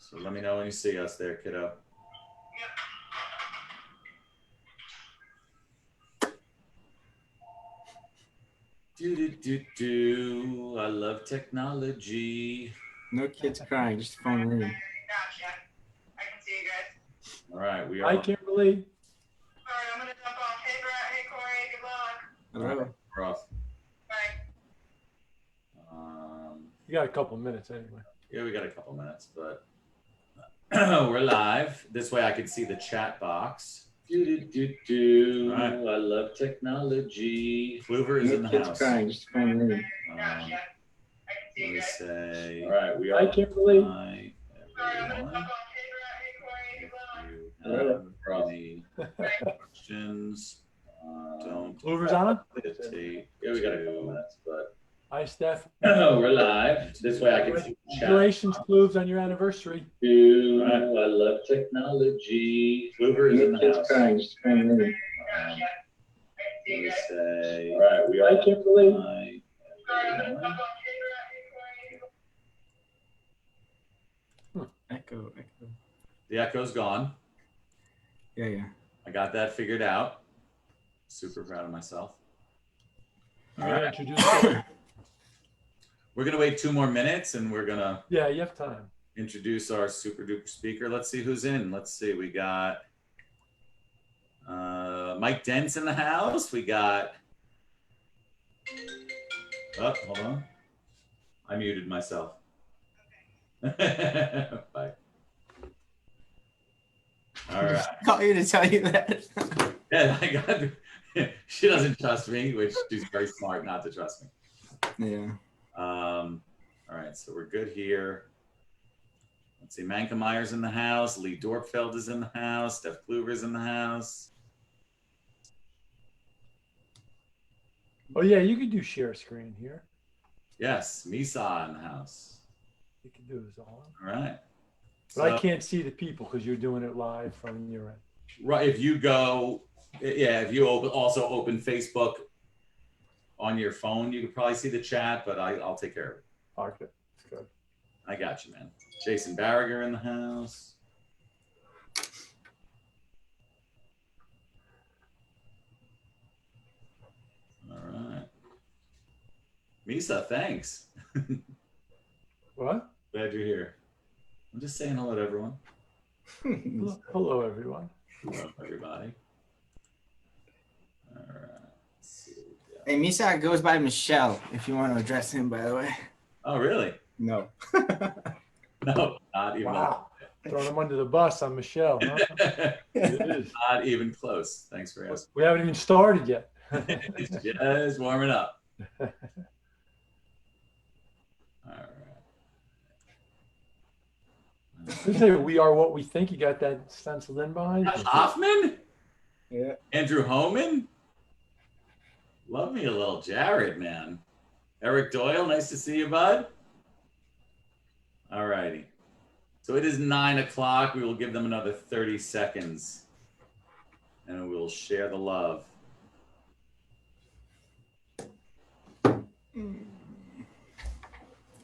So let me know when you see us there, kiddo. Do. I love technology. No kids crying, just phone ringing. Gotcha. I can see you guys. All right, we are. Hi, Kimberly. All right, I'm gonna jump off. Hey, Brett. Hey, Corey. Good luck. Hello. We're off. Bye. You got a couple minutes anyway. Yeah, we got a couple minutes, but we're live. This way I can see the chat box. All right. I love technology. Kluver is in the kids house. Crying, just phone ringing. Gotcha. I can see Let you me guys. say. All right, we are. Hi, Kimberly. Hi, All right, I'm gonna everyone. jump off. Hey, Brett. Hey, Corey. Good luck. Do you have any questions? Don't Kluver's on? hesitate. Yeah, we got a couple minutes, but Hi, Steph. we're live. This way I can see the chat. Congratulations, Kluves, on your anniversary. All right, I love technology. Kluver is in the Kids house. crying, just phone ringing. Gotcha. I can see Let you me guys. say. All right, we are. Hi, Kimberly. Hi, All right, I'm gonna everyone. jump off. Hey, Brett. Hey, Corey. Echo. The echo's gone. Yeah. I got that figured out. Super proud of myself. All All right. right, introduce. We're going to wait 2 more minutes and we're going to Yeah, you have time. introduce our super duper speaker. Let's see who's in. Let's see. We got Mike Dent's in the house. We got. Oh, hold on. I muted myself. Bye. All right. Call you to tell you that. Yeah, I got. She doesn't trust me, which she's very smart not to trust me. Yeah. All right, so we're good here. Let's see, Mankameyer's in the house. Lee Dorpfeld is in the house. Steph Kluver's in the house. Oh, yeah, you could do share screen here. Yes, Misa in the house. You can do this all. All right. But I can't see the people because you're doing it live from your end. Right, if you go, yeah, if you also open Facebook on your phone, you could probably see the chat, but I'll take care of it. Okay, that's good. I got you, man. Jason Barriger in the house. All right. Misa, thanks. What? Glad you're here. I'm just saying hello to everyone. Hello, everyone. Hello, everybody. All right. Let's see what we got. Hey, Misa goes by Michelle, if you want to address him, by the way. Oh, really? No. No, not even. Wow. Throwing him under the bus on Michelle, huh? It is. Not even close. Thanks for asking. We haven't even started yet. It's just warming up. All right. You say we are what we think. You got that stenciled in behind you? Hoffman? Yeah. Andrew Homan? Love me a little Jared, man. Eric Doyle, nice to see you, bud. All righty. So it is 9 o'clock. We will give them another 30 seconds and we'll share the love.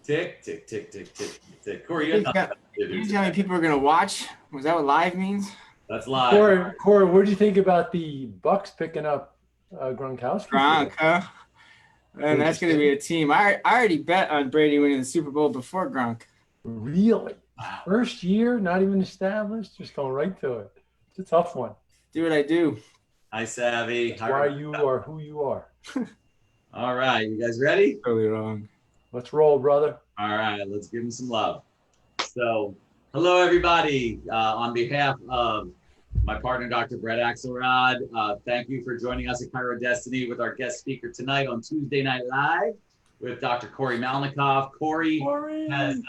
Tick, tick, tick, tick, tick, tick. Corey, you got nothing to do You today. tell me people are going to watch? Was that what live means? That's live. Corey, what do you think about the Bucks picking up Gronkowski? Gronk, huh? And that's going to be a team. I already bet on Brady winning the Super Bowl before Gronk. Really? Wow. First year, not even established, just going right to it. It's a tough one. Do what I do. Hi, Savvy. That's Hi, why Rebecca. you are who you are. All right. You guys ready? Totally wrong. Let's roll, brother. All right. Let's give them some love. So, hello, everybody. On behalf of my partner, Dr. Brett Axelrod, thank you for joining us at ChiroDestiny with our guest speaker tonight on Tuesday Night Live with Dr. Corey Malnikof. Corey has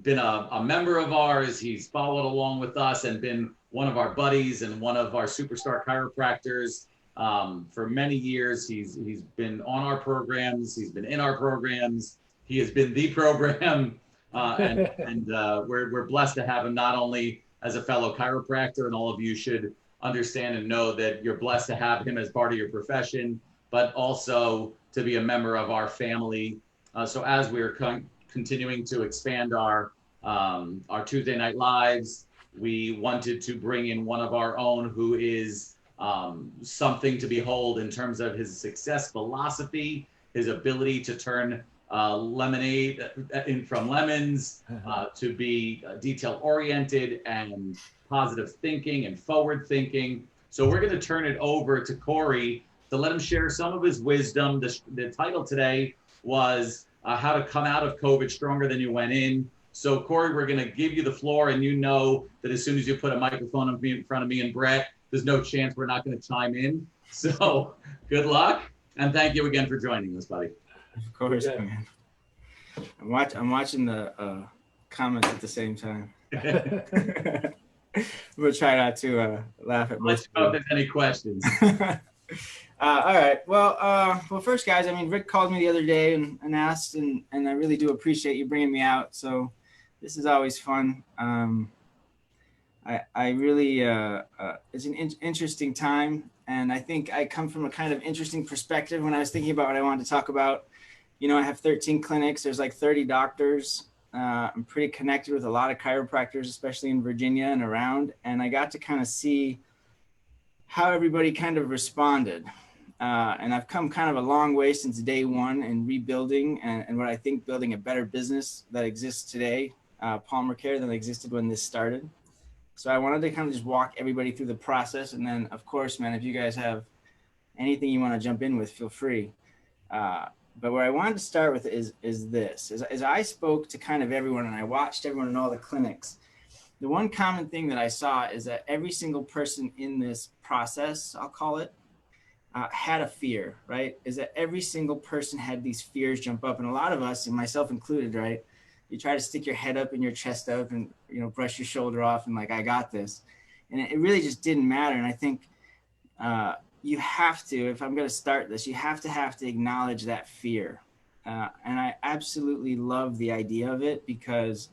been a member of ours. He's followed along with us and been one of our buddies and one of our superstar chiropractors for many years. He's been on our programs. He's been in our programs. He has been the program. And we're blessed to have him not only as a fellow chiropractor, and all of you should understand and know that you're blessed to have him as part of your profession, but also to be a member of our family. So as we're continuing to expand our our Tuesday night lives. We wanted to bring in one of our own who is something to behold in terms of his success philosophy, his ability to turn lemonade from lemons, to be detail oriented and positive thinking and forward thinking. So we're going to turn it over to Corey to let him share some of his wisdom. The title today was How to Come Out of COVID Stronger Than You Went In. So Corey, we're going to give you the floor, and you know that as soon as you put a microphone in front of me and Brett, there's no chance we're not going to chime in. So good luck, and thank you again for joining us, buddy. Of course, man. I'm watching the comments at the same time. We'll try not to laugh at Let's know if there's any questions. All right. Well, first, guys, I mean, Rick called me the other day and asked, and I really do appreciate you bringing me out. So this is always fun. I really, it's an interesting time. And I think I come from a kind of interesting perspective when I was thinking about what I wanted to talk about. You know, I have 13 clinics. There's like 30 doctors. I'm pretty connected with a lot of chiropractors, especially in Virginia and around. And I got to kind of see how everybody kind of responded. And I've come kind of a long way since day one in rebuilding and what I think building a better business that exists today, Palmer Care, than existed when this started. So I wanted to kind of just walk everybody through the process. And then, of course, man, if you guys have anything you want to jump in with, feel free. But where I wanted to start with is this. As I spoke to kind of everyone and I watched everyone in all the clinics, the one common thing that I saw is that every single person in this process, I'll call it, had a fear, right? Is that every single person had these fears jump up. And a lot of us, and myself included, right? You try to stick your head up and your chest up and, you know, brush your shoulder off and like, I got this. And it really just didn't matter. And I think you have to, if I'm going to start this, you have to acknowledge that fear. And I absolutely love the idea of it, because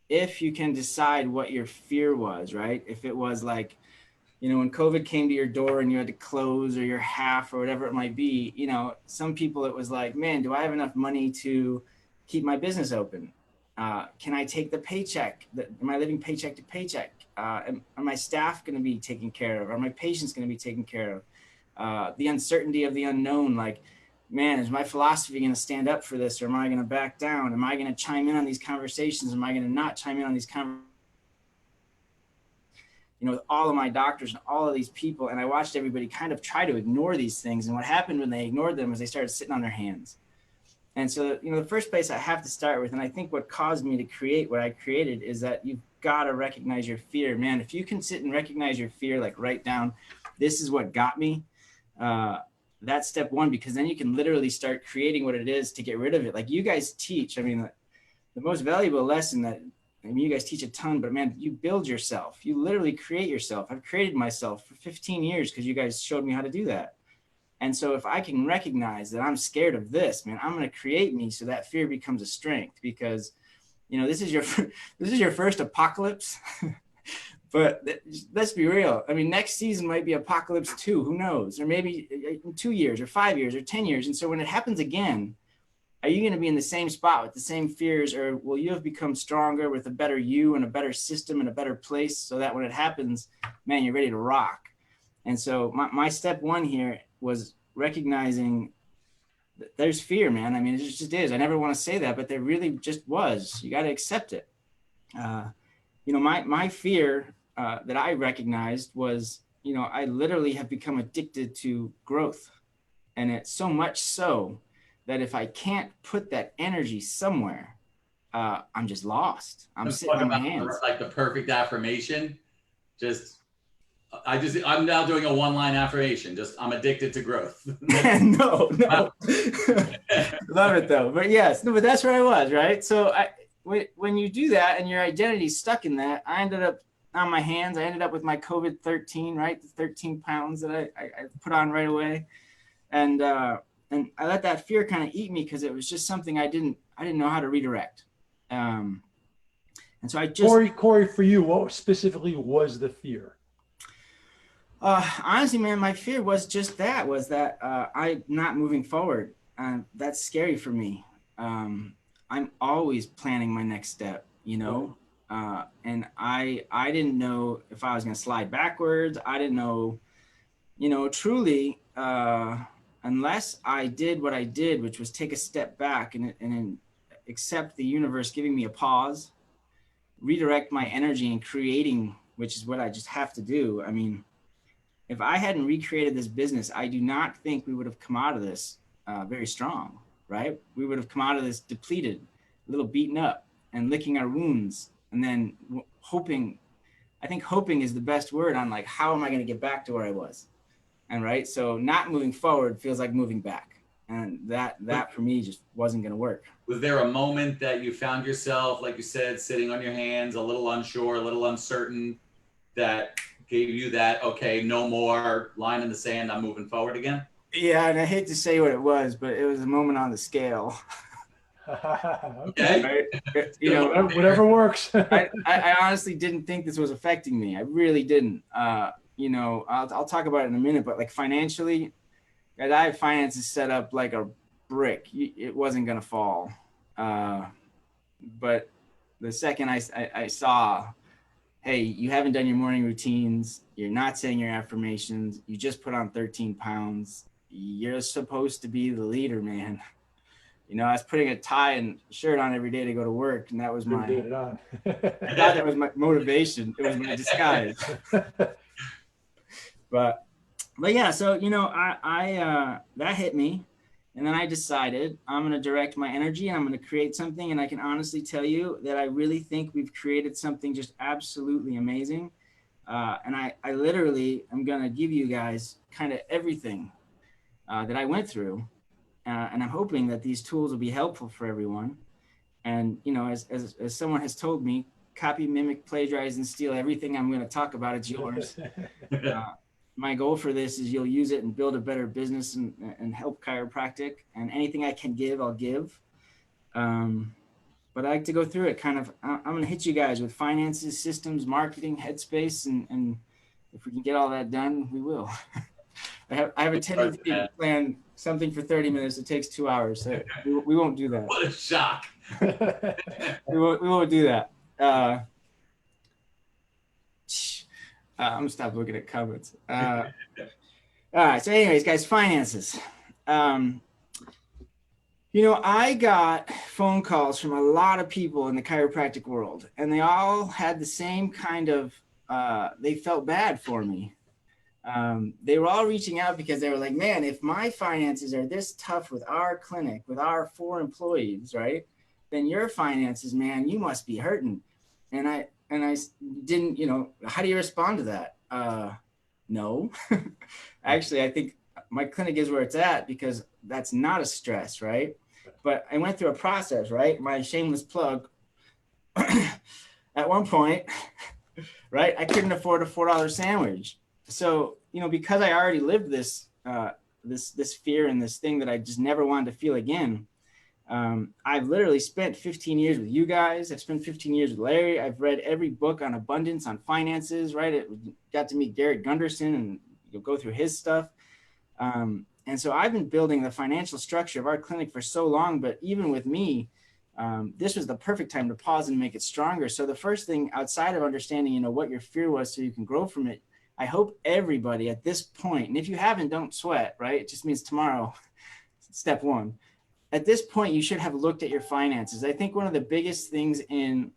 if you can decide what your fear was, right? If it was like, you know, when COVID came to your door and you had to close, or your half or whatever it might be, you know, some people it was like, man, do I have enough money to keep my business open? Can I take the paycheck? Am I living paycheck to paycheck? Are my staff going to be taken care of? Are my patients going to be taken care of? The uncertainty of the unknown, like, man, is my philosophy going to stand up for this, or am I going to back down? Am I going to chime in on these conversations? Am I going to not chime in on these conversations? You know, with all of my doctors and all of these people. And I watched everybody kind of try to ignore these things. And what happened when they ignored them is they started sitting on their hands. And so, you know, the first place I have to start with, and I think what caused me to create what I created, is that you've got to recognize your fear. Man, if you can sit and recognize your fear, like write down, this is what got me, that's step one, because then you can literally start creating what it is to get rid of it. Like you guys teach, I mean, the most valuable lesson that, I mean, you guys teach a ton, but man, you build yourself. You literally create yourself. I've created myself for 15 years because you guys showed me how to do that. And so if I can recognize that I'm scared of this, man, I'm going to create me so that fear becomes a strength, because, you know, this is your first apocalypse. But let's be real. I mean, next season might be apocalypse 2. Who knows? Or maybe in 2 years or 5 years or 10 years. And so when it happens again, are you going to be in the same spot with the same fears, or will you have become stronger with a better you and a better system and a better place, so that when it happens, man, you're ready to rock? And so my step one here was recognizing that there's fear, man. I mean, it just is. I never want to say that, but there really just was. You got to accept it. You know, my fear that I recognized was, you know, I literally have become addicted to growth. And it's so much so that if I can't put that energy somewhere, I'm just lost. I'm sitting on my hands. Like the perfect affirmation. I'm now doing a one-line affirmation. I'm addicted to growth. No. Love it though. But yes, no, but that's where I was, right? So when you do that and your identity's stuck in that, I ended up on my hands. I ended up with my COVID-13, right? The 13 pounds that I put on right away. And I let that fear kind of eat me, because it was just something I didn't know how to redirect. And so I just... Corey, for you, what specifically was the fear? Honestly, man, my fear was just that, I'm not moving forward. That's scary for me. I'm always planning my next step. you know, and I didn't know if I was going to slide backwards. I didn't know, you know, truly, unless I did what I did, which was take a step back and accept the universe giving me a pause, redirect my energy and creating, which is what I just have to do. I mean, if I hadn't recreated this business, I do not think we would have come out of this very strong, right? We would have come out of this depleted, a little beaten up and licking our wounds, and then hoping. I think hoping is the best word on like, how am I going to get back to where I was? And right. So not moving forward feels like moving back. And that for me just wasn't going to work. Was there a moment that you found yourself, like you said, sitting on your hands, a little unsure, a little uncertain, that gave you that, okay, no more line in the sand, I'm moving forward again? Yeah. And I hate to say what it was, but it was a moment on the scale. Okay. Right? You know, whatever works. I honestly didn't think this was affecting me. I really didn't. You know, I'll talk about it in a minute, but like financially, guys, I have finances set up like a brick. It wasn't going to fall. But the second I saw, hey, you haven't done your morning routines, you're not saying your affirmations, you just put on 13 pounds, you're supposed to be the leader, man. You know, I was putting a tie and shirt on every day to go to work, and that was my, Did it on. I thought that was my motivation. It was my disguise. But yeah, so, you know, I that hit me. And then I decided I'm going to direct my energy and I'm going to create something. And I can honestly tell you that I really think we've created something just absolutely amazing. And I literally am going to give you guys kind of everything that I went through. And I'm hoping that these tools will be helpful for everyone. And, you know, as someone has told me, copy, mimic, plagiarize, and steal everything I'm going to talk about. It's yours. My goal for this is you'll use it and build a better business and help chiropractic, and anything I can give, I'll give. But I like to go through it kind of. I'm going to hit you guys with finances, systems, marketing, headspace, and if we can get all that done, we will. I have a tendency to plan something for 30 minutes. It takes 2 hours. So we won't do that. What a shock. We won't do that. I'm gonna stop looking at comments. All right. So, anyways, guys, finances. You know, I got phone calls from a lot of people in the chiropractic world, and they all had the same kind of. They felt bad for me. They were all reaching out because they were like, "Man, if my finances are this tough with our clinic, with our 4 employees, right? Then your finances, man, you must be hurting." And I didn't, you know, how do you respond to that? No. Actually, I think my clinic is where it's at because that's not a stress, right? But I went through a process, right? My shameless plug. At one point, right, I couldn't afford a $4 sandwich. So, you know, because I already lived this this fear and this thing that I just never wanted to feel again. I've literally spent 15 years with you guys. I've spent 15 years with Larry. I've read every book on abundance, on finances, right? Got to meet Garrett Gunderson and you'll go through his stuff. And so I've been building the financial structure of our clinic for so long, but even with me, this was the perfect time to pause and make it stronger. So the first thing outside of understanding, you know, what your fear was so you can grow from it, I hope everybody at this point, and if you haven't, don't sweat, right? It just means tomorrow, step 1. At this point, you should have looked at your finances. I think one of the biggest things in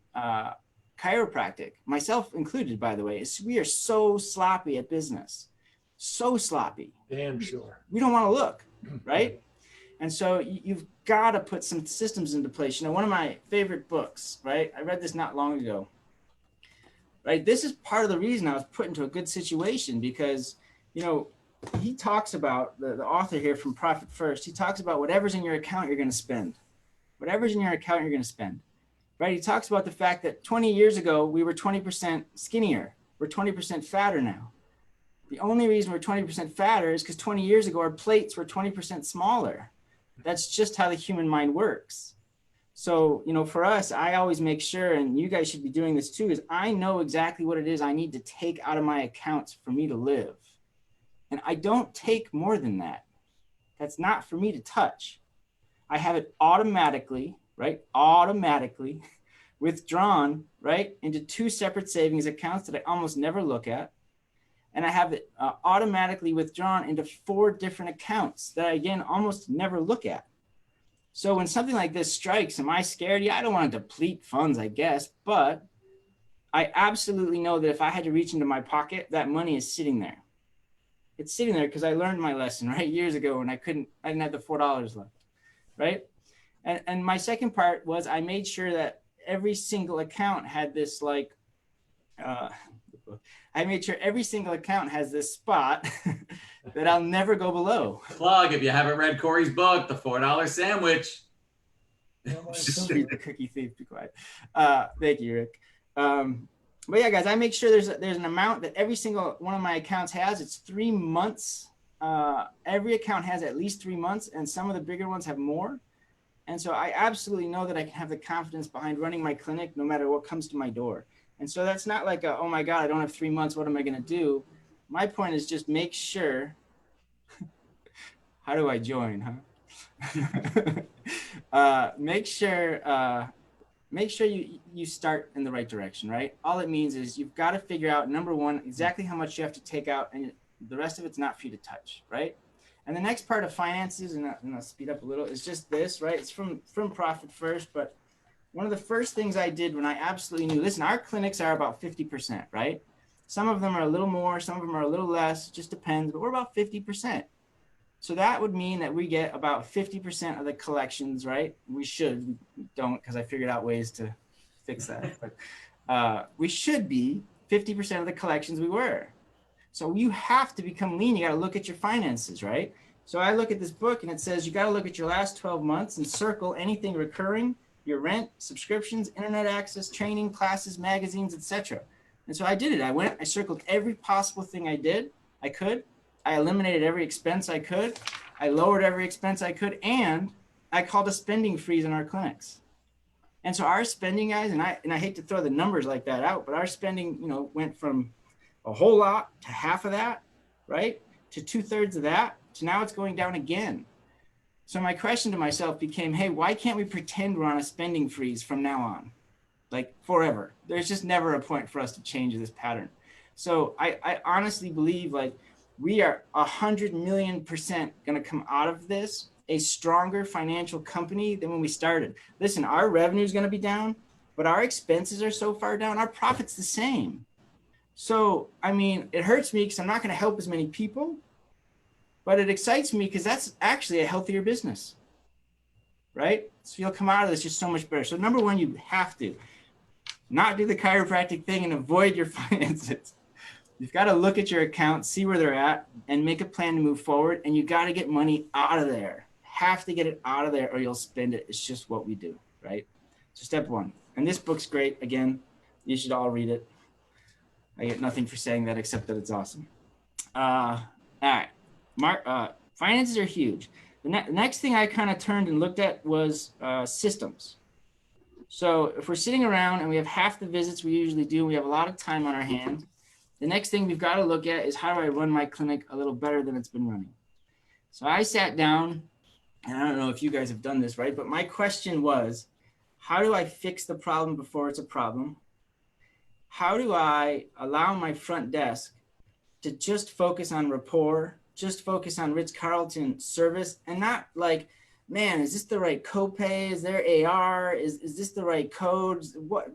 chiropractic, myself included, by the way, is we are so sloppy at business. So sloppy. Damn sure. We don't want to look, right? And so you've got to put some systems into place. You know, one of my favorite books, right? I read this not long ago, right? This is part of the reason I was put into a good situation because, you know, he talks about, the author here from Profit First, he talks about whatever's in your account, you're going to spend. Whatever's in your account, you're going to spend, right? He talks about the fact that 20 years ago, we were 20% skinnier. We're 20% fatter now. The only reason we're 20% fatter is because 20 years ago, our plates were 20% smaller. That's just how the human mind works. So, you know, for us, I always make sure, and you guys should be doing this too, is I know exactly what it is I need to take out of my accounts for me to live. And I don't take more than that. That's not for me to touch. I have it automatically, right? Automatically withdrawn, right, into 2 separate savings accounts that I almost never look at. And I have it automatically withdrawn into 4 different accounts that I, again, almost never look at. So when something like this strikes, am I scared? Yeah, I don't want to deplete funds, I guess, but I absolutely know that if I had to reach into my pocket, that money is sitting there. It's sitting there because I learned my lesson, right, years ago, and I didn't have the $4 left, right? And my second part was I made sure that every single account had this I made sure every single account has this spot that I'll never go below. Plug, if you haven't read Corey's book, The $4 Sandwich. The cookie thief, be quiet. Thank you, Rick. But yeah, guys, I make sure there's an amount that every single one of my accounts has. It's 3 months. Every account has at least 3 months, and some of the bigger ones have more. And so I absolutely know that I can have the confidence behind running my clinic no matter what comes to my door. And so that's not like, oh my God, I don't have 3 months. What am I going to do? My point is just make sure. How do I join, huh? Make sure you start in the right direction, right? All it means is you've got to figure out, number one, exactly how much you have to take out, and the rest of it's not for you to touch, right? And the next part of finances, and I'll speed up a little, is just this, right? It's from Profit First, but one of the first things I did when I absolutely knew, listen, our clinics are about 50%, right? Some of them are a little more, some of them are a little less, just depends, but we're about 50%. So that would mean that we get about 50% of the collections, right? We don't, because I figured out ways to fix that. But we should be 50% of the collections we were. So you have to become lean. You got to look at your finances, right? So I look at this book and it says you got to look at your last 12 months and circle anything recurring, your rent, subscriptions, internet access, training, classes, magazines, etc. And so I did it. I circled every possible thing I could. I eliminated every expense I could. I lowered every expense I could. And I called a spending freeze in our clinics. And so our spending, guys, and I hate to throw the numbers like that out, but our spending, went from a whole lot to half of that, right? To 2/3 of that, to now it's going down again. So my question to myself became, hey, why can't we pretend we're on a spending freeze from now on? Like forever. There's just never a point for us to change this pattern. So I honestly believe like we are 100 million% going to come out of this a stronger financial company than when we started. Listen, our revenue is going to be down, but our expenses are so far down, our profit's the same. So, I mean, it hurts me because I'm not going to help as many people, but it excites me because that's actually a healthier business, right? So you'll come out of this just so much better. So number one, you have to not do the chiropractic thing and avoid your finances. You've got to look at your account, see where they're at, and make a plan to move forward. And you got to get money out of there. Have to get it out of there or you'll spend it. It's just what we do, right? So step one. And this book's great. Again, you should all read it. I get nothing for saying that except that it's awesome. All right. Finances are huge. The next thing I kind of turned and looked at was systems. So if we're sitting around and we have half the visits we usually do, we have a lot of time on our hands. The next thing we've got to look at is how do I run my clinic a little better than it's been running? So I sat down, and I don't know if you guys have done this, right? But my question was, how do I fix the problem before it's a problem? How do I allow my front desk to just focus on rapport, just focus on Ritz-Carlton service, and not like, man, is this the right copay? Is there AR? Is this the right code? What,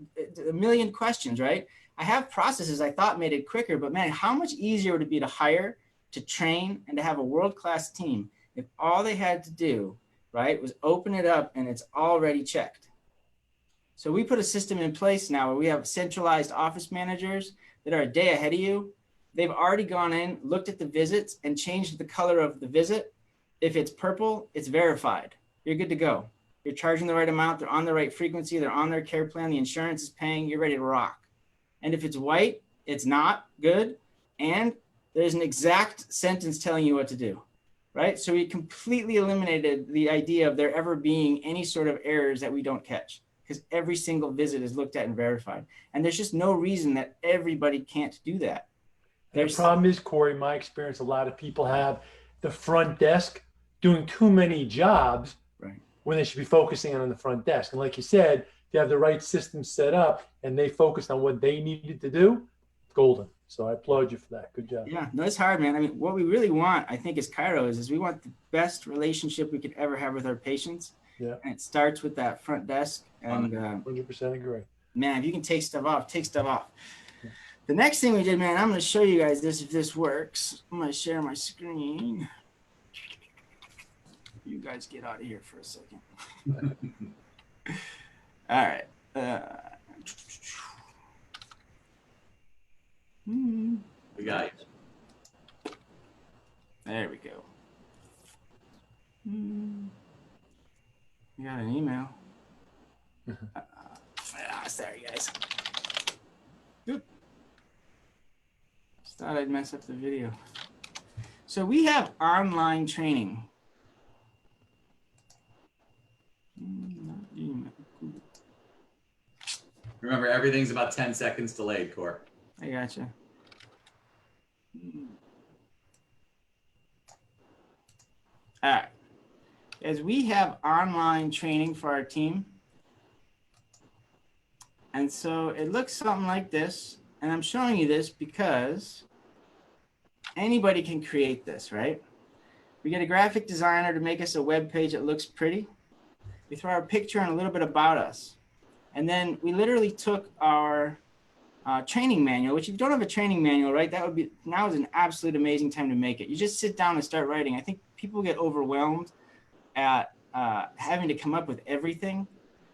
a million questions, right? I have processes I thought made it quicker, but man, how much easier would it be to hire, to train, and to have a world-class team if all they had to do, right, was open it up and it's already checked. So we put a system in place now where we have centralized office managers that are a day ahead of you. They've already gone in, looked at the visits, and changed the color of the visit. If it's purple, it's verified. You're good to go. You're charging the right amount. They're on the right frequency. They're on their care plan. The insurance is paying. You're ready to rock. And if it's white, it's not good. And there's an exact sentence telling you what to do, right? So we completely eliminated the idea of there ever being any sort of errors that we don't catch, because every single visit is looked at and verified. And there's just no reason that everybody can't do that. The problem is, Corey, my experience, a lot of people have the front desk doing too many jobs, right, when they should be focusing on the front desk. And like you said, you have the right system set up and they focused on what they needed to do, golden. So I applaud you for that. Good job. Yeah, no, it's hard, man. I mean, what we really want, I think, as chiros is we want the best relationship we could ever have with our patients. Yeah. And it starts with that front desk. And 100% agree. man, if you can take stuff off, take stuff off. The next thing we did, man, I'm going to show you guys this if this works. I'm going to share my screen. You guys get out of here for a second. All right. We got it. There we go. You got an email. Sorry, guys. Oop. Just thought I'd mess up the video. So we have online training. Remember, everything's about 10 seconds delayed, Cor. I gotcha. All right. As we have online training for our team. And so it looks something like this. And I'm showing you this because anybody can create this, right? We get a graphic designer to make us a web page that looks pretty. We throw our picture and a little bit about us. And then we literally took our training manual, which if you don't have a training manual, right, that would be, now is an absolute amazing time to make it. You just sit down and start writing. I think people get overwhelmed at having to come up with everything.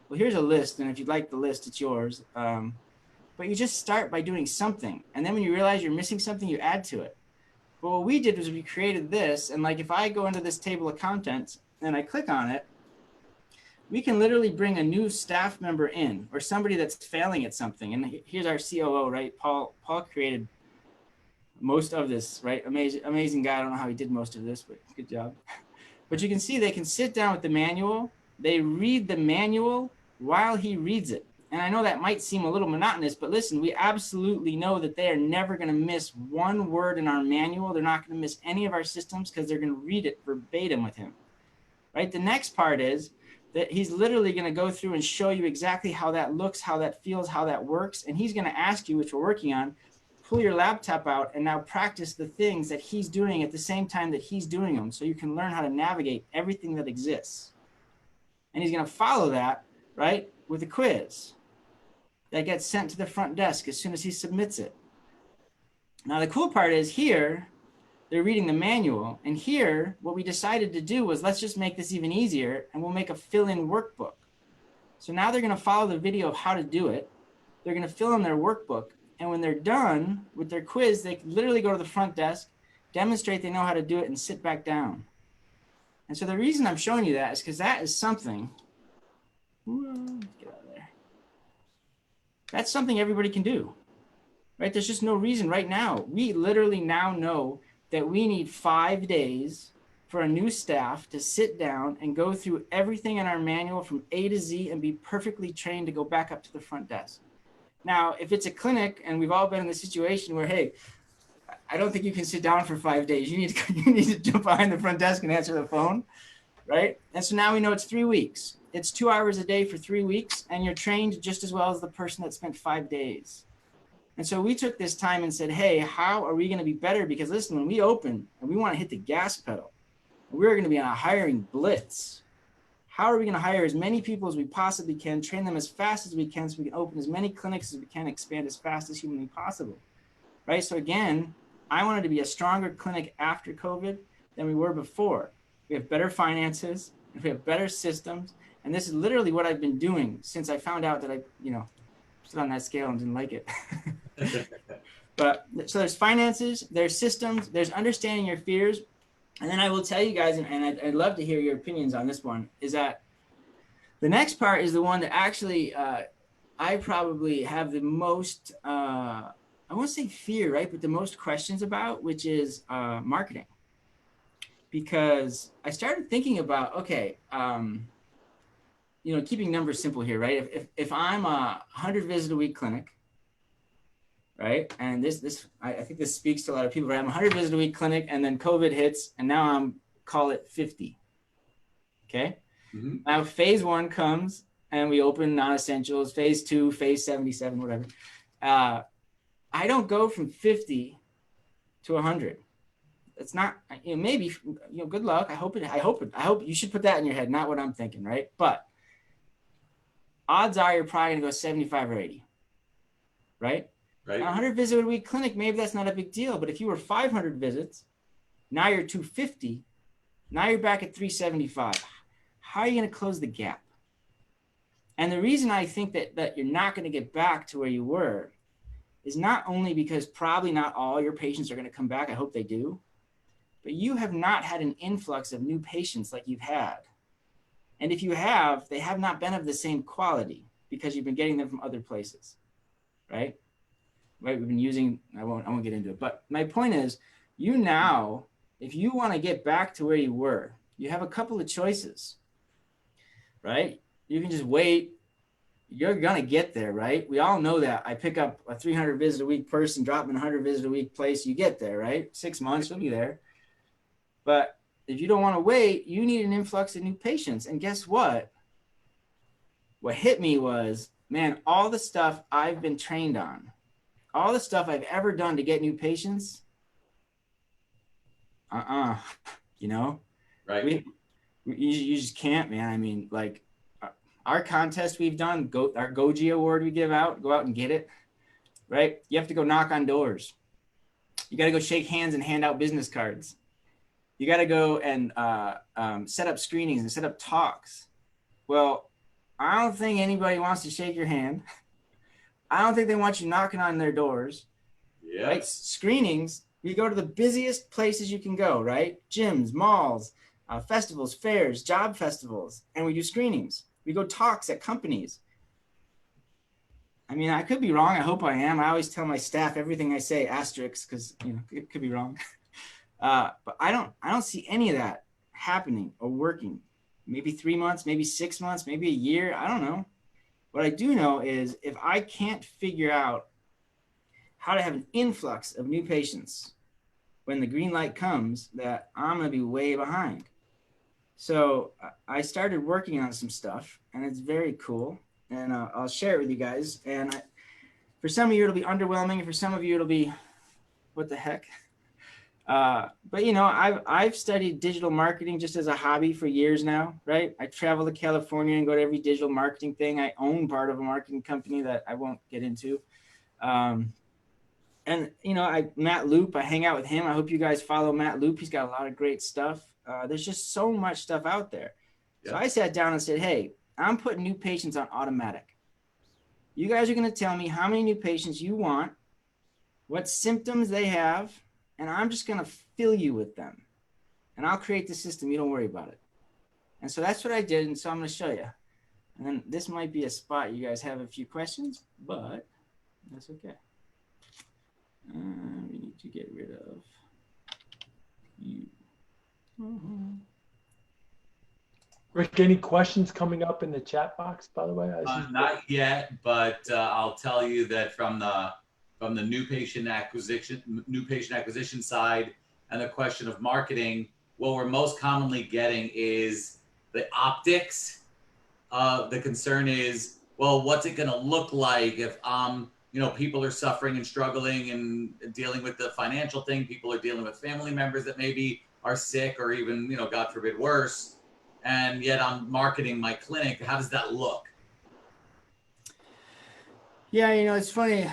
Well, here's a list, and if you'd like the list, it's yours. But you just start by doing something. And then when you realize you're missing something, you add to it. But what we did was we created this, and like if I go into this table of contents and I click on it, we can literally bring a new staff member in or somebody that's failing at something. And here's our COO, right? Paul created most of this, right? Amazing guy. I don't know how he did most of this, but good job. But you can see they can sit down with the manual. They read the manual while he reads it. And I know that might seem a little monotonous, but listen, we absolutely know that they are never going to miss one word in our manual. They're not going to miss any of our systems because they're going to read it verbatim with him, right? The next part is that he's literally going to go through and show you exactly how that looks, how that feels, how that works. And he's going to ask you, which we're working on, pull your laptop out and now practice the things that he's doing at the same time that he's doing them. So you can learn how to navigate everything that exists. And he's going to follow that, right, with a quiz that gets sent to the front desk as soon as he submits it. Now, the cool part is here, they're reading the manual. And here, what we decided to do was let's just make this even easier and we'll make a fill-in workbook. So now they're going to follow the video of how to do it. They're going to fill in their workbook. And when they're done with their quiz, they can literally go to the front desk, demonstrate they know how to do it, and sit back down. And so the reason I'm showing you that is because that is something, get out of there. That's something everybody can do, right? There's just no reason right now. We literally now know that we need 5 days for a new staff to sit down and go through everything in our manual from A to Z and be perfectly trained to go back up to the front desk. Now, if it's a clinic and we've all been in the situation where, hey, I don't think you can sit down for 5 days. You need to jump behind the front desk and answer the phone, right? And so now we know it's 3 weeks. It's 2 hours a day for 3 weeks, and you're trained just as well as the person that spent 5 days. And so we took this time and said, hey, how are we going to be better? Because listen, when we open and we want to hit the gas pedal, we're going to be on a hiring blitz. How are we going to hire as many people as we possibly can, train them as fast as we can so we can open as many clinics as we can, expand as fast as humanly possible, right? So again, I wanted to be a stronger clinic after COVID than we were before. We have better finances, we have better systems, and this is literally what I've been doing since I found out that I, stood on that scale and didn't like it. But so there's finances, there's systems, there's understanding your fears. And then I will tell you guys, and I'd love to hear your opinions on this one, is that the next part is the one that actually I probably have the most, I won't say fear, right? But the most questions about, which is marketing. Because I started thinking about, okay, keeping numbers simple here, right? If I'm a 100 visit a week clinic, right? And I think this speaks to a lot of people, right? I'm a 100 visit a week clinic and then COVID hits and now I'm, call it 50. Okay. Mm-hmm. Now phase 1 comes and we open non-essentials, phase 2, phase 77, whatever. I don't go from 50 to 100. It's not, maybe, good luck. I hope you should put that in your head, not what I'm thinking, right? But odds are you're probably going to go 75 or 80, right? Right. Now, 100 visit a week clinic, maybe that's not a big deal. But if you were 500 visits, now you're 250, now you're back at 375. How are you going to close the gap? And the reason I think that you're not going to get back to where you were is not only because probably not all your patients are going to come back. I hope they do. But you have not had an influx of new patients like you've had. And if you have, they have not been of the same quality because you've been getting them from other places, right? Right? We've been using, I won't get into it. But my point is, you now, if you want to get back to where you were, you have a couple of choices, right? You can just wait. You're going to get there, right? We all know that. I pick up a 300 visit a week person, drop them in 100 visit a week place, you get there, right? 6 months, you'll be there. But if you don't want to wait, you need an influx of new patients. And guess what? What hit me was, man, all the stuff I've been trained on, all the stuff I've ever done to get new patients, Right. You just can't, man. I mean, like our contest we've done, our Goji award we give out, go out and get it, right? You have to go knock on doors. You got to go shake hands and hand out business cards. You got to go and set up screenings and set up talks. Well, I don't think anybody wants to shake your hand. I don't think they want you knocking on their doors. Yeah. Right? Screenings, you go to the busiest places you can go, right? Gyms, malls, festivals, fairs, job festivals, and we do screenings. We go talks at companies. I mean, I could be wrong. I hope I am. I always tell my staff everything I say asterisks because it could be wrong. But I don't see any of that happening or working. Maybe 3 months, maybe 6 months, maybe a year. I don't know. What I do know is if I can't figure out how to have an influx of new patients when the green light comes, that I'm going to be way behind. So I started working on some stuff, and it's very cool. And I'll share it with you guys. And for some of you, it'll be underwhelming. And for some of you, it'll be, what the heck? But I've studied digital marketing just as a hobby for years now, right? I travel to California and go to every digital marketing thing. I own part of a marketing company that I won't get into. Matt Loop, I hang out with him. I hope you guys follow Matt Loop. He's got a lot of great stuff. There's just so much stuff out there. Yeah. So I sat down and said, hey, I'm putting new patients on automatic. You guys are going to tell me how many new patients you want, what symptoms they have, and I'm just going to fill you with them. And I'll create the system. You don't worry about it. And so that's what I did. And so I'm going to show you. And then this might be a spot you guys have a few questions, but that's okay. We need to get rid of you. Rick, any questions coming up in the chat box, by the way? Not yet, but I'll tell you that from the new patient acquisition side and the question of marketing, what we're most commonly getting is the optics. The concern is, well, what's it going to look like if people are suffering and struggling and dealing with the financial thing. People are dealing with family members that maybe are sick or even, God forbid, worse. And yet I'm marketing my clinic. How does that look? Yeah, it's funny.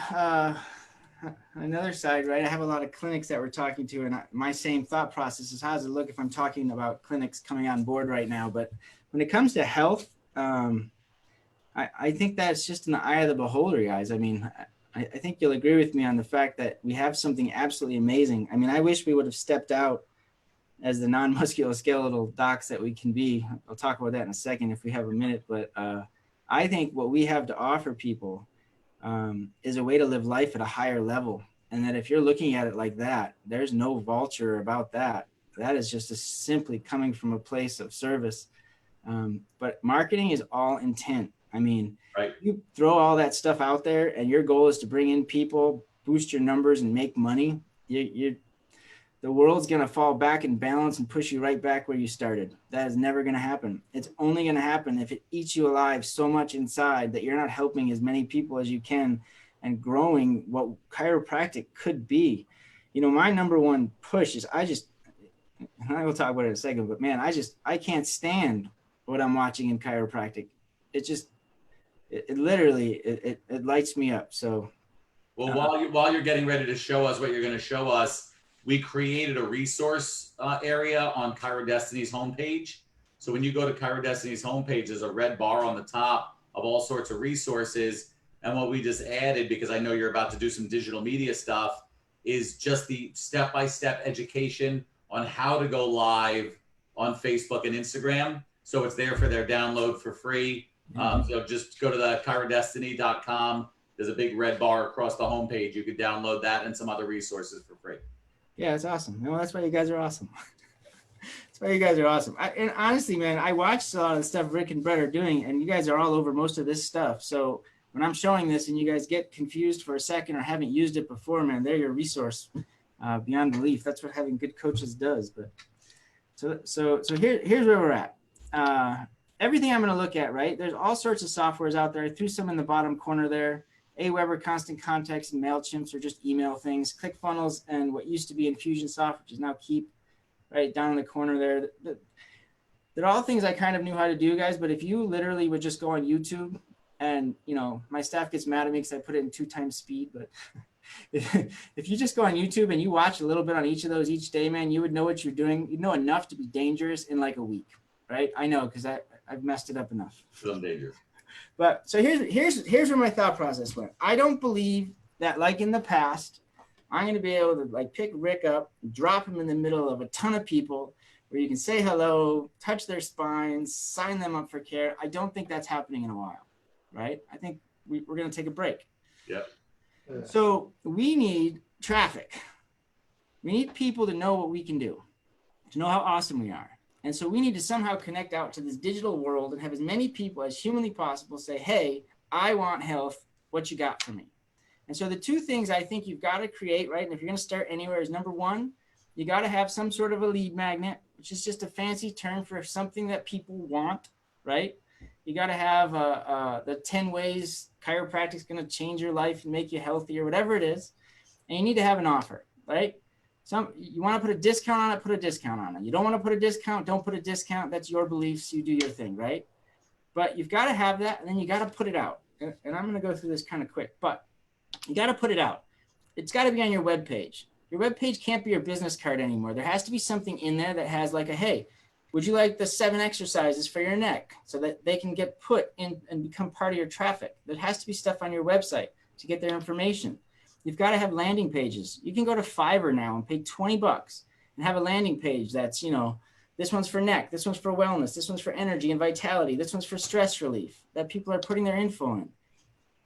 Another side, right? I have a lot of clinics that we're talking to, and my same thought process is, how does it look if I'm talking about clinics coming on board right now? But when it comes to health, I think that's just in the eye of the beholder, guys. I mean, I think you'll agree with me on the fact that we have something absolutely amazing. I mean, I wish we would have stepped out as the non-musculoskeletal docs that we can be. I'll talk about that in a second if we have a minute. But I think what we have to offer people is a way to live life at a higher level. And that if you're looking at it like that, there's no vulture about that. That is just simply coming from a place of service. But marketing is all intent. I mean, right. You throw all that stuff out there and your goal is to bring in people, boost your numbers and make money. the world's going to fall back in balance and push you right back where you started. That is never going to happen. It's only going to happen if it eats you alive so much inside that you're not helping as many people as you can and growing what chiropractic could be. You know, my number one push is I will talk about it in a second, but man, I can't stand what I'm watching in chiropractic. It just, it literally, it lights me up. So, well, while you're getting ready to show us what you're going to show us, we created a resource area on ChiroDestiny's homepage. So when you go to ChiroDestiny's homepage, there's a red bar on the top of all sorts of resources. And what we just added, because I know you're about to do some digital media stuff, is just the step-by-step education on how to go live on Facebook and Instagram. So it's there for their download for free. So just go to the chirodestiny.com. There's a big red bar across the homepage. You could download that and some other resources for free. Yeah, it's awesome. No, that's why you guys are awesome. That's why you guys are awesome. And honestly, man, I watched a lot of the stuff Rick and Brett are doing, and you guys are all over most of this stuff. So when I'm showing this and you guys get confused for a second or haven't used it before, man, they're your resource beyond belief. That's what having good coaches does. But so here's where we're at. Everything I'm going to look at, right? There's all sorts of softwares out there. I threw some in the bottom corner there. Aweber, Constant Contacts, and MailChimps are just email things. ClickFunnels and what used to be Infusionsoft, which is now Keep, right down in the corner there. They're all things I kind of knew how to do, guys. But if you literally would just go on YouTube, and you know, my staff gets mad at me because I put it in 2 times speed. But if you just go on YouTube and you watch a little bit on each of those each day, man, you would know what you're doing. You'd know enough to be dangerous in like a week, right? I know because I've messed it up enough. Some dangerous. But so here's where my thought process went. I don't believe that, like in the past, I'm going to be able to like pick Rick up, drop him in the middle of a ton of people where you can say hello, touch their spines, sign them up for care. I don't think that's happening in a while, right? I think we're going to take a break. Yep. So we need traffic. We need people to know what we can do, to know how awesome we are. And so we need to somehow connect out to this digital world and have as many people as humanly possible say, hey, I want health. What you got for me? And so the 2 things I think you've got to create, right? And if you're going to start anywhere, is number 1, you got to have some sort of a lead magnet, which is just a fancy term for something that people want, right? You got to have the 10 ways chiropractic is going to change your life and make you healthy or whatever it is. And you need to have an offer, right? You want to put a discount on it, put a discount on it. You don't want to put a discount, don't put a discount. That's your beliefs. You do your thing, right? But you've got to have that, and then you got to put it out. And I'm going to go through this kind of quick, but you got to put it out. It's got to be on your web page. Your web page can't be your business card anymore. There has to be something in there that has like a, hey, would you like the 7 exercises for your neck so that they can get put in and become part of your traffic? There has to be stuff on your website to get their information. You've got to have landing pages. You can go to Fiverr now and pay $20 and have a landing page that's, you know, this one's for neck, this one's for wellness, this one's for energy and vitality, this one's for stress relief, that people are putting their info in.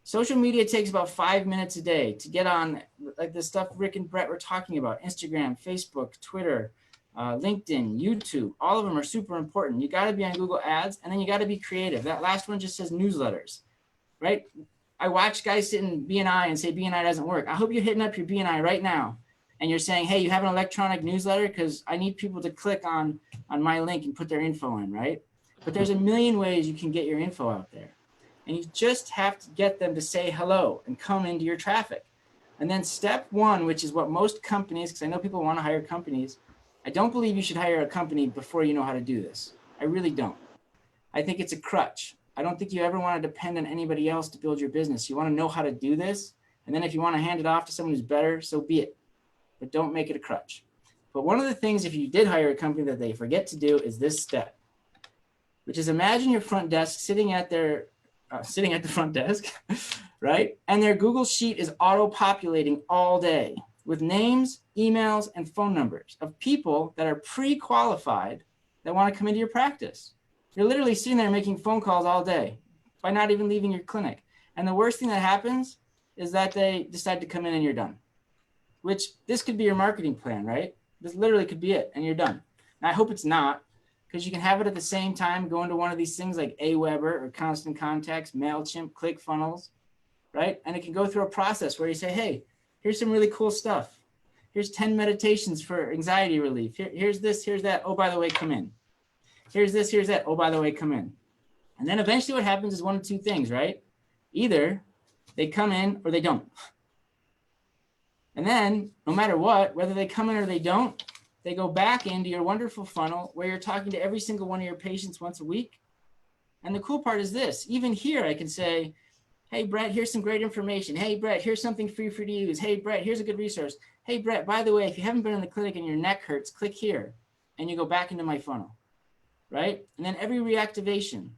Social media takes about 5 minutes a day to get on, like the stuff Rick and Brett were talking about, Instagram, Facebook, Twitter, LinkedIn, YouTube. All of them are super important. You got to be on Google Ads, and then you got to be creative. That last one just says newsletters, right? I watch guys sit in BNI and say BNI doesn't work. I hope you're hitting up your BNI right now and you're saying, hey, you have an electronic newsletter because I need people to click on my link and put their info in, right? But there's a million ways you can get your info out there. And you just have to get them to say hello and come into your traffic. And then step 1, which is what most companies, because I know people want to hire companies, I don't believe you should hire a company before you know how to do this. I really don't. I think it's a crutch. I don't think you ever want to depend on anybody else to build your business. You want to know how to do this. And then if you want to hand it off to someone who's better, so be it. But don't make it a crutch. But one of the things, if you did hire a company that they forget to do, is this step, which is imagine your front desk sitting at the front desk, right? And their Google Sheet is auto-populating all day with names, emails, and phone numbers of people that are pre-qualified that want to come into your practice. You're literally sitting there making phone calls all day by not even leaving your clinic. And the worst thing that happens is that they decide to come in and you're done, which this could be your marketing plan, right? This literally could be it and you're done. And I hope it's not, because you can have it at the same time, go into one of these things like Aweber or Constant Contacts, MailChimp, ClickFunnels, right? And it can go through a process where you say, hey, here's some really cool stuff. Here's 10 meditations for anxiety relief. Here's this, here's that. Oh, by the way, come in. Here's this, here's that. Oh, by the way, come in. And then eventually what happens is one of two things, right? Either they come in or they don't. And then no matter what, whether they come in or they don't, they go back into your wonderful funnel where you're talking to every single one of your patients once a week. And the cool part is this, even here I can say, hey, Brett, here's some great information. Hey, Brett, here's something free for you to use. Hey, Brett, here's a good resource. Hey, Brett, by the way, if you haven't been in the clinic and your neck hurts, click here and you go back into my funnel, right? And then every reactivation,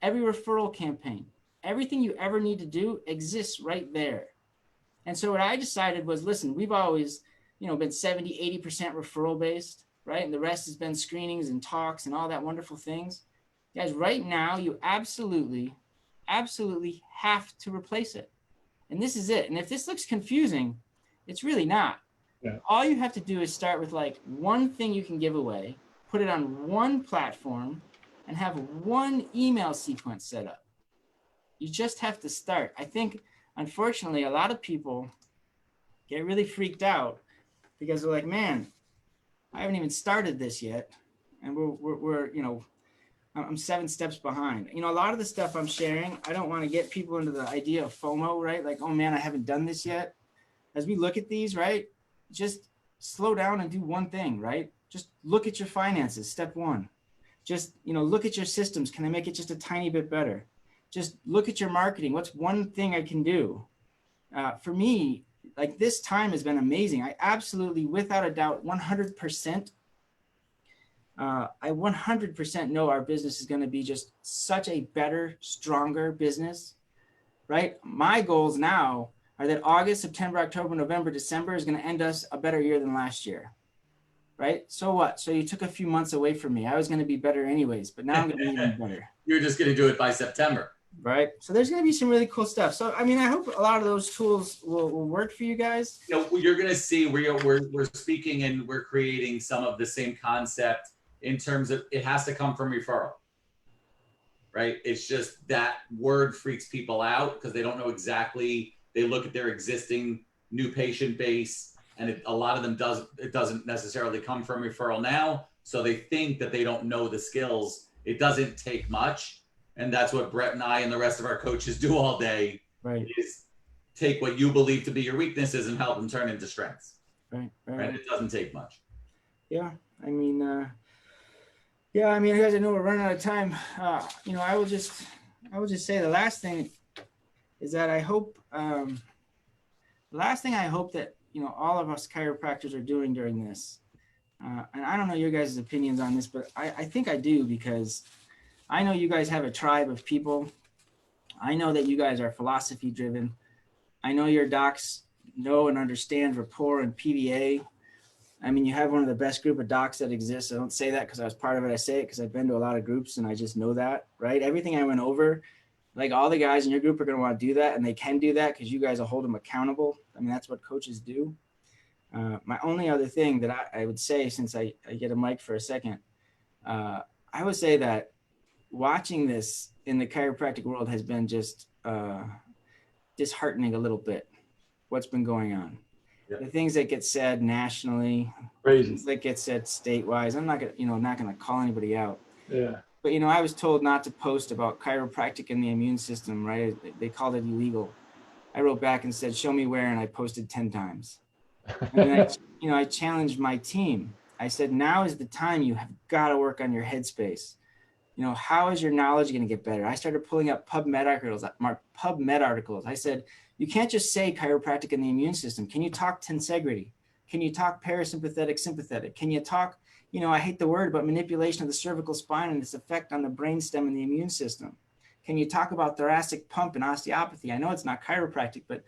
every referral campaign, everything you ever need to do exists right there. And so what I decided was, listen, we've always, been 70, 80% referral based, right? And the rest has been screenings and talks and all that wonderful things. Guys, right now, you absolutely have to replace it. And this is it. And if this looks confusing, it's really not. Yeah. All you have to do is start with like one thing you can give away, put it on one platform, and have one email sequence set up. You just have to start. I think, unfortunately, a lot of people get really freaked out because they're like, man, I haven't even started this yet. And we're I'm 7 steps behind. A lot of the stuff I'm sharing, I don't want to get people into the idea of FOMO, right? Like, oh man, I haven't done this yet. As we look at these, right? Just slow down and do one thing, right? Just look at your finances, step 1. Just, look at your systems. Can I make it just a tiny bit better? Just look at your marketing. What's one thing I can do? For me, like this time has been amazing. I absolutely, without a doubt, 100%, I 100% know our business is going to be just such a better, stronger business, right? My goals now are that August, September, October, November, December is going to end us a better year than last year, right? So what? So you took a few months away from me. I was going to be better anyways, but now I'm going to be even better. You're just going to do it by September. Right. So there's going to be some really cool stuff. So, I hope a lot of those tools will work for you guys. You're going to see we're speaking and we're creating some of the same concept in terms of it has to come from referral, right? It's just that word freaks people out because they don't know exactly. They look at their existing new patient base and a lot of them doesn't necessarily come from referral now. So they think that they don't know the skills. It doesn't take much. And that's what Brett and I and the rest of our coaches do all day, right? Is take what you believe to be your weaknesses and help them turn into strengths. Right. It doesn't take much. Yeah. Guys, I know we're running out of time. I will just say the last thing is that I hope, that, all of us chiropractors are doing during this. And I don't know your guys' opinions on this, but I think I do because I know you guys have a tribe of people. I know that you guys are philosophy driven. I know your docs know and understand rapport and PVA. You have one of the best group of docs that exists. I don't say that because I was part of it. I say it because I've been to a lot of groups and I just know that, right? Everything I went over, like all the guys in your group are going to want to do that and they can do that because you guys will hold them accountable. That's what coaches do. My only other thing that I would say, since I get a mic for a second, I would say that watching this in the chiropractic world has been just disheartening a little bit. What's been going on? Yep. The things that get said nationally, crazy. That get said state-wise. I'm not gonna call anybody out. Yeah. But I was told not to post about chiropractic and the immune system. Right? They called it illegal. I wrote back and said, "Show me where," and I posted 10 times. And then I challenged my team. I said, "Now is the time. You have got to work on your headspace. How is your knowledge going to get better?" I started pulling up PubMed articles. I said, you can't just say chiropractic and the immune system. Can you talk tensegrity? Can you talk parasympathetic, sympathetic? Can you talk, I hate the word, but manipulation of the cervical spine and its effect on the brainstem and the immune system? Can you talk about thoracic pump and osteopathy? I know it's not chiropractic, but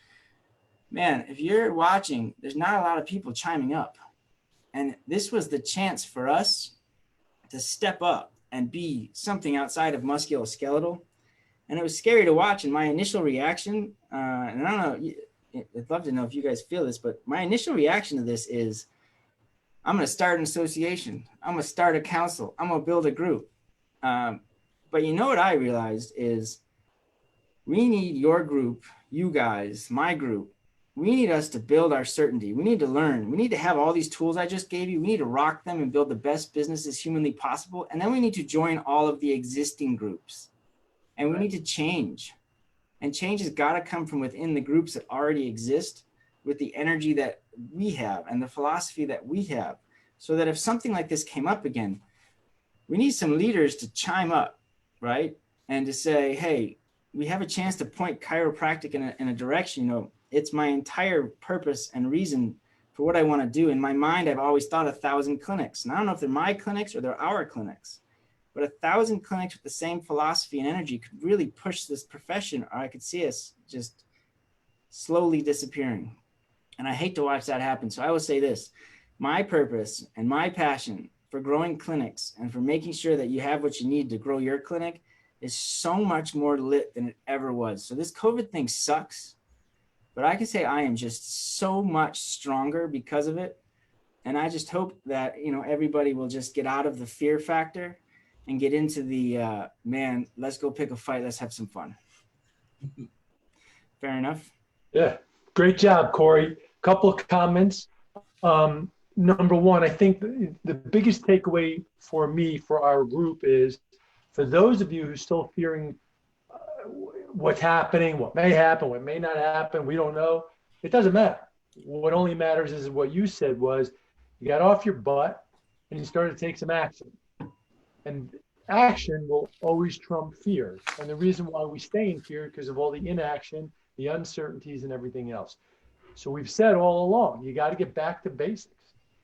man, if you're watching, there's not a lot of people chiming up. And this was the chance for us to step up and be something outside of musculoskeletal. And it was scary to watch. And my initial reaction, and I don't know, I'd love to know if you guys feel this, but my initial reaction to this is, I'm going to start an association. I'm going to start a council. I'm going to build a group. But what I realized is we need your group, you guys, my group, we need us to build our certainty. We need to learn. We need to have all these tools I just gave you. We need to rock them and build the best businesses humanly possible. And then we need to join all of the existing groups. And we need to change. And change has got to come from within the groups that already exist, with the energy that we have and the philosophy that we have. So that if something like this came up again, we need some leaders to chime up, right? And to say, hey, we have a chance to point chiropractic in a direction. You know, it's my entire purpose and reason for what I want to do. In my mind, I've always thought 1,000 clinics. And I don't know if they're my clinics or they're our clinics, but 1,000 clinics with the same philosophy and energy could really push this profession, or I could see us just slowly disappearing. And I hate to watch that happen. So I will say this, my purpose and my passion for growing clinics and for making sure that you have what you need to grow your clinic is so much more lit than it ever was. So this COVID thing sucks, but I can say I am just so much stronger because of it. And I just hope that, you know, everybody will just get out of the fear factor and get into the, man, let's go pick a fight. Let's have some fun. Fair enough. Yeah. Great job, Corey. Couple of comments. Number one, I think the biggest takeaway for me, for our group, is for those of you who are still fearing what's happening, what may happen, what may not happen, we don't know. It doesn't matter. What only matters is what you said was you got off your butt and you started to take some action. And action will always trump fear. And the reason why we stay in fear is because of all the inaction, the uncertainties, and everything else. So we've said all along, you got to get back to basics.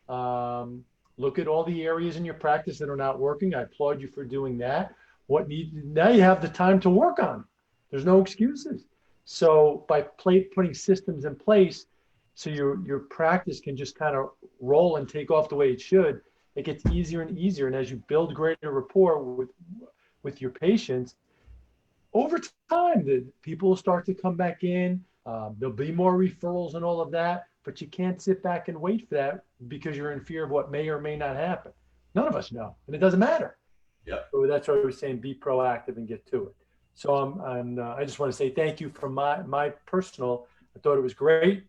Look at all the areas in your practice that are not working. I applaud you for doing that. Now you have the time to work on. There's no excuses. So by putting systems in place so your practice can just kind of roll and take off the way it should, it gets easier and easier. And as you build greater rapport with your patients, over time, the people will start to come back in. There'll be more referrals and all of that, but you can't sit back and wait for that because you're in fear of what may or may not happen. None of us know, and it doesn't matter. Yep. So that's why I was saying be proactive and get to it. So I just want to say thank you from my personal. I thought it was great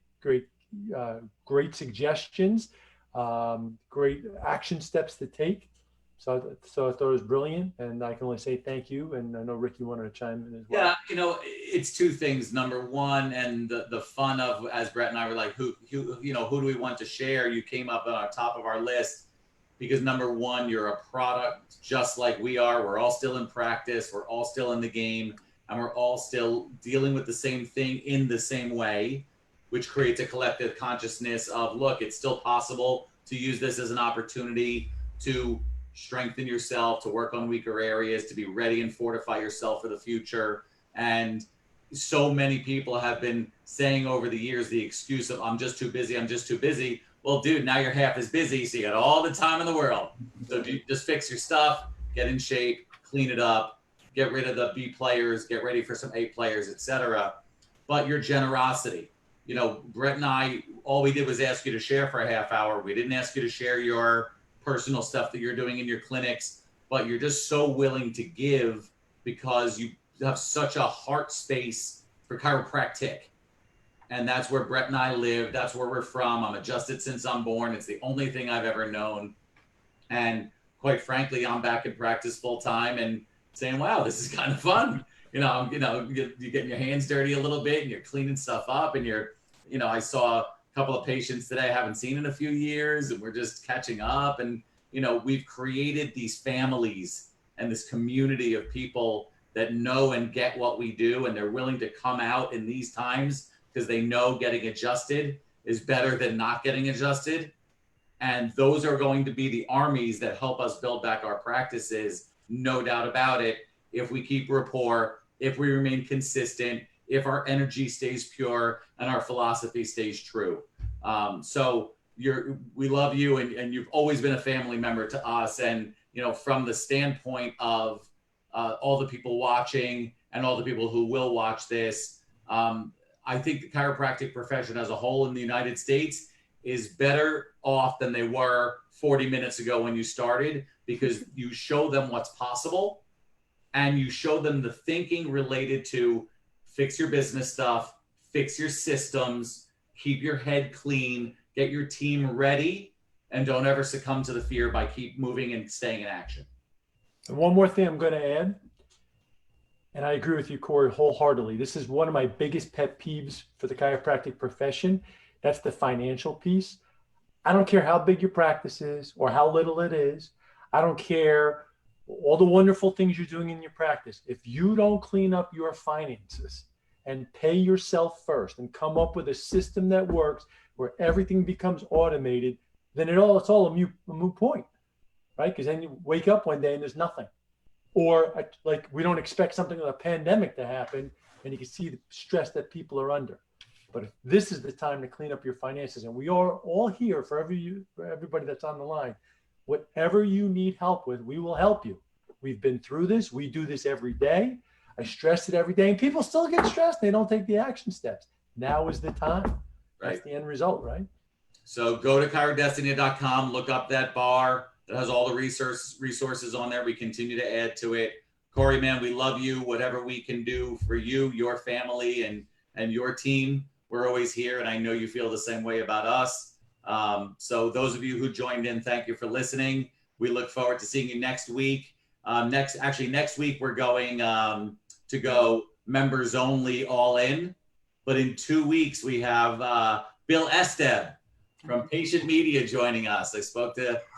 great suggestions, great action steps to take. So I thought it was brilliant, and I can only say thank you. And I know Rick, you wanted to chime in as well. Yeah, you know, it's two things. Number one, and the fun of, as Brett and I were like, who do we want to share? You came up on top of our list because number one, you're a product just like we are. We're all still in practice. We're all still in the game, and we're all still dealing with the same thing in the same way, which creates a collective consciousness of, look, it's still possible to use this as an opportunity to strengthen yourself, to work on weaker areas, to be ready and fortify yourself for the future. And so many people have been saying over the years the excuse of, I'm just too busy, I'm just too busy. Well, dude, now you're half as busy, so you got all the time in the world. So just fix your stuff, get in shape, clean it up, get rid of the B players, get ready for some A players, etc. But your generosity, you know, Brett and I, all we did was ask you to share for a half hour. We didn't ask you to share your personal stuff that you're doing in your clinics, but you're just so willing to give because you have such a heart space for chiropractic. And that's where Brett and I live. That's where we're from. I'm adjusted since I'm born. It's the only thing I've ever known. And quite frankly, I'm back in practice full time and saying, wow, this is kind of fun. You're getting your hands dirty a little bit and you're cleaning stuff up and I saw a couple of patients today I haven't seen in a few years, and we're just catching up. And, we've created these families and this community of people that know and get what we do, and they're willing to come out in these times because they know getting adjusted is better than not getting adjusted. And those are going to be the armies that help us build back our practices, no doubt about it, if we keep rapport, if we remain consistent, if our energy stays pure and our philosophy stays true. So we love you, and you've always been a family member to us. And, from the standpoint of all the people watching and all the people who will watch this, I think the chiropractic profession as a whole in the United States is better off than they were 40 minutes ago when you started, because you show them what's possible and you show them the thinking related to fix your business stuff, fix your systems, keep your head clean, get your team ready, and don't ever succumb to the fear by keep moving and staying in action. And one more thing I'm going to add, and I agree with you, Corey, wholeheartedly. This is one of my biggest pet peeves for the chiropractic profession. That's the financial piece. I don't care how big your practice is or how little it is. I don't care all the wonderful things you're doing in your practice. If you don't clean up your finances and pay yourself first and come up with a system that works where everything becomes automated, then it's all a moot point, right? Because then you wake up one day and there's nothing. Or like we don't expect something like a pandemic to happen, and you can see the stress that people are under. But if this is the time to clean up your finances, and we are all here for everybody that's on the line, whatever you need help with, we will help you. We've been through this. We do this every day. I stress it every day, and people still get stressed. They don't take the action steps. Now is the time. That's Right. the end result, right? So go to chirodestiny.com, look up that bar that has all the resources on there. We continue to add to it. Corey, man, we love you. Whatever we can do for you, your family, and your team, we're always here. And I know you feel the same way about us. So those of you who joined in, thank you for listening. We look forward to seeing you next week. Next week, we're going to go members only all in. But in 2 weeks, we have Bill Esteb from Patient Media joining us.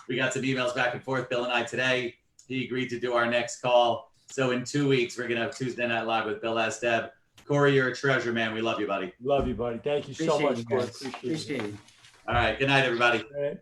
We got some emails back and forth, Bill and I today. He agreed to do our next call. So in 2 weeks, we're going to have Tuesday Night Live with Bill Esteb. Corey, you're a treasure, man. We love you, buddy. Love you, buddy. Thank you so much, Corey. Appreciate it. All right. Good night, everybody. All right.